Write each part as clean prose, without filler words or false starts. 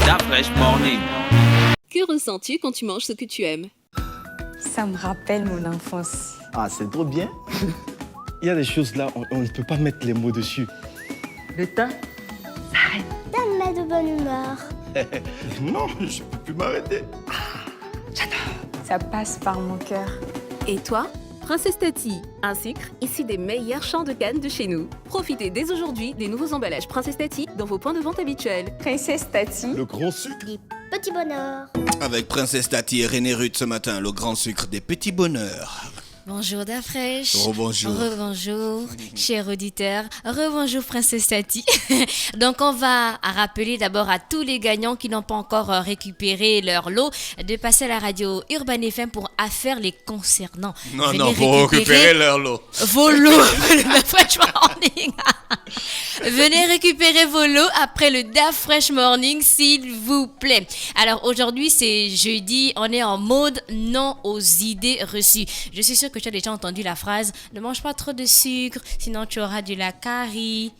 DaFresh Morning. Que ressens-tu quand tu manges ce que tu aimes? Ça me rappelle mon enfance. Ah, c'est trop bien. Il y a des choses là, on ne peut pas mettre les mots dessus. Le temps s'arrête. Ça me met de bonne humeur. Non, je peux plus m'arrêter. Ça passe par mon cœur. Et toi? Princesse Tati, un sucre issu des meilleurs champs de canne de chez nous. Profitez dès aujourd'hui des nouveaux emballages Princesse Tati dans vos points de vente habituels. Princesse Tati. Le grand sucre. Des petits bonheurs. Avec Princesse Tati et René Ruth ce matin, le grand sucre des petits bonheurs. Bonjour DaFresh. Rebonjour. Rebonjour, chers auditeurs. Rebonjour Princesse Tati. Donc on va rappeler d'abord à tous les gagnants qui n'ont pas encore récupéré leur lot de passer à la radio Urban FM pour affaires les concernant. Non, pour récupérer leur lot. Vos lots. Le DaFresh Morning. Venez récupérer vos lots après le DaFresh Morning, s'il vous plaît. Alors aujourd'hui, c'est jeudi, on est en mode non aux idées reçues. Je suis sûre que tu as déjà entendu la phrase « Ne mange pas trop de sucre, sinon tu auras de la carie ».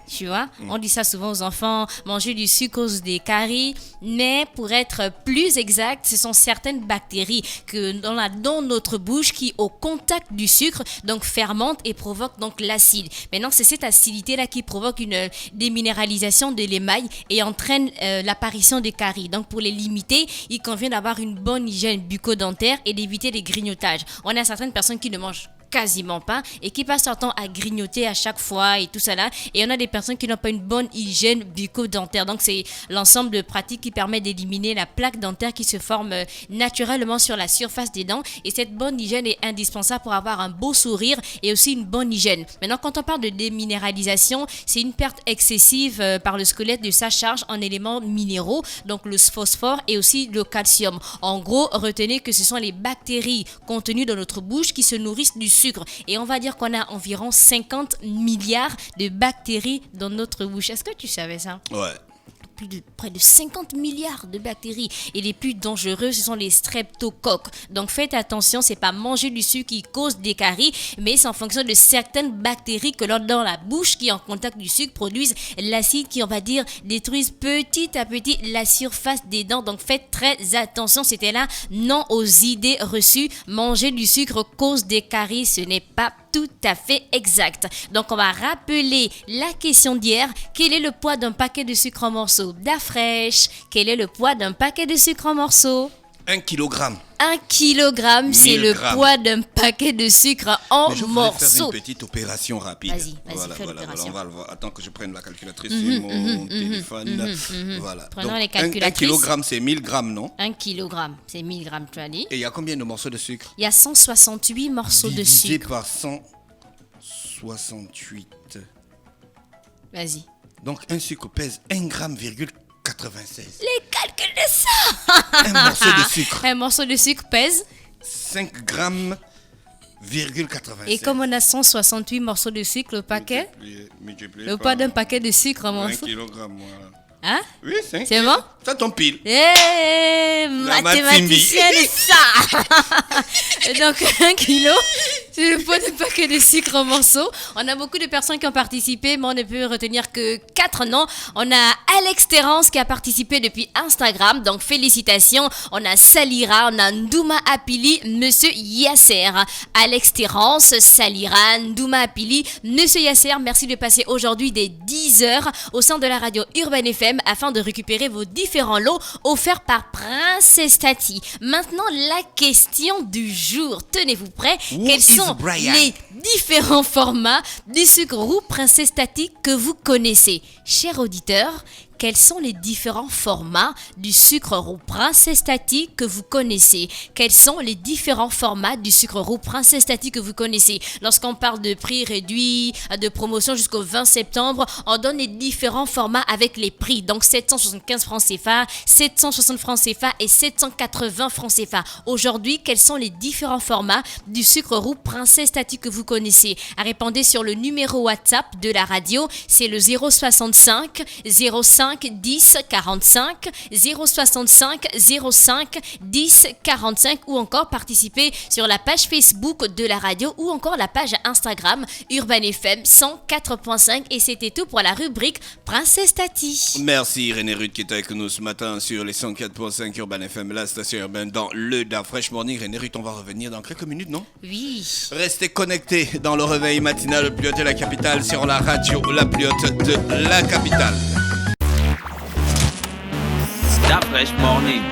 Tu vois, on dit ça souvent aux enfants, manger du sucre cause des caries. Mais pour être plus exact, ce sont certaines bactéries que dans notre bouche qui, au contact du sucre, donc fermentent et provoquent donc l'acide. Maintenant, c'est cette acidité-là qui provoque une déminéralisation de l'émail et entraîne l'apparition de caries. Donc, pour les limiter, il convient d'avoir une bonne hygiène bucco-dentaire et d'éviter les grignotages. On a certaines personnes qui ne mangent quasiment pas et qui passent leur temps à grignoter à chaque fois et tout ça là, et on a des personnes qui n'ont pas une bonne hygiène bucco-dentaire. Donc c'est l'ensemble de pratiques qui permet d'éliminer la plaque dentaire qui se forme naturellement sur la surface des dents, et cette bonne hygiène est indispensable pour avoir un beau sourire et aussi une bonne hygiène. Maintenant, quand on parle de déminéralisation, c'est une perte excessive par le squelette de sa charge en éléments minéraux, donc le phosphore et aussi le calcium. En gros, retenez que ce sont les bactéries contenues dans notre bouche qui se nourrissent du sucre, et on va dire qu'on a environ 50 milliards de bactéries dans notre bouche. Est-ce que tu savais ça? Ouais. Près de 50 milliards de bactéries, et les plus dangereux ce sont les streptocoques. Donc faites attention, c'est pas manger du sucre qui cause des caries, mais c'est en fonction de certaines bactéries que l'on a dans la bouche qui en contact du sucre produisent l'acide qui, on va dire, détruisent petit à petit la surface des dents. Donc faites très attention. C'était là non aux idées reçues. Manger du sucre cause des caries, ce n'est pas tout à fait exact. Donc on va rappeler la question d'hier. Quel est le poids d'un paquet de sucre en morceaux? DaFresh, quel est le poids d'un paquet de sucre en morceaux? 1 kilogramme. 1 kilogramme, c'est le poids d'un paquet de sucre en Mais je voudrais morceaux. faire une petite opération rapide. Vas-y, voilà, fais l'opération. on va le voir. Attends que je prenne la calculatrice sur mon téléphone. Voilà. Prenons Donc, les calculatrices. 1 kilogramme, c'est 1000 grammes, non? 1 kilogramme, c'est 1000 grammes, tu as dit. Et il y a combien de morceaux de sucre? Il y a 168 morceaux de Divisé sucre. par 168. Vas-y. Donc, un sucre pèse 1 gramme, 96. Les calculs de ça. Un morceau de sucre. Un morceau de sucre pèse. 5 grammes, 96. Et comme on a 168 morceaux de sucre, le paquet, le poids d'un paquet de sucre en 1 morceaux. kilogramme, voilà. Hein? Oui, 5 C'est bon? Ça tombe pile. Mathématicienne, ça. Donc 1 kilo, c'est le poids d'un paquet de sucre en morceaux. On a beaucoup de personnes qui ont participé, mais on ne peut retenir que 4 noms. On a Alex Terrence qui a participé depuis Instagram, donc félicitations. On a Salira, on a Ndouma Apili, Monsieur Yasser. Alex Terrence, Salira, Ndouma Apili, Monsieur Yasser, merci de passer aujourd'hui dès 10h au sein de la radio Urban FM afin de récupérer vos différents lots offerts par Princesse Tati. Maintenant, la question du jour. Tenez-vous prêts? Quels sont les différents formats du sucre roux Princesse Tati que vous connaissez? Chers auditeurs, quels sont les différents formats du sucre roux Princesse Tati que vous connaissez? Quels sont les différents formats du sucre roux Princesse Tati que vous connaissez? Lorsqu'on parle de prix réduits, de promotion jusqu'au 20 septembre, on donne les différents formats avec les prix. Donc 775 francs CFA, 760 francs CFA et 780 francs CFA. Aujourd'hui, quels sont les différents formats du sucre roux Princesse Tati que vous connaissez? Répondez sur le numéro WhatsApp de la radio, c'est le 065 05 05 10 45, 065 05 10 45 ou encore participer sur la page Facebook de la radio ou encore la page Instagram Urban FM 104.5 et c'était tout pour la rubrique Princesse Tati. Merci René Ruth qui est avec nous ce matin sur les 104.5 Urban FM, la station urbaine dans le Da Fresh Morning. René Ruth, on va revenir dans quelques minutes, non? Oui. Restez connectés dans le réveil matinal le plus haut de la capitale sur la radio la plus haute de la capitale. Da Fresh Morning.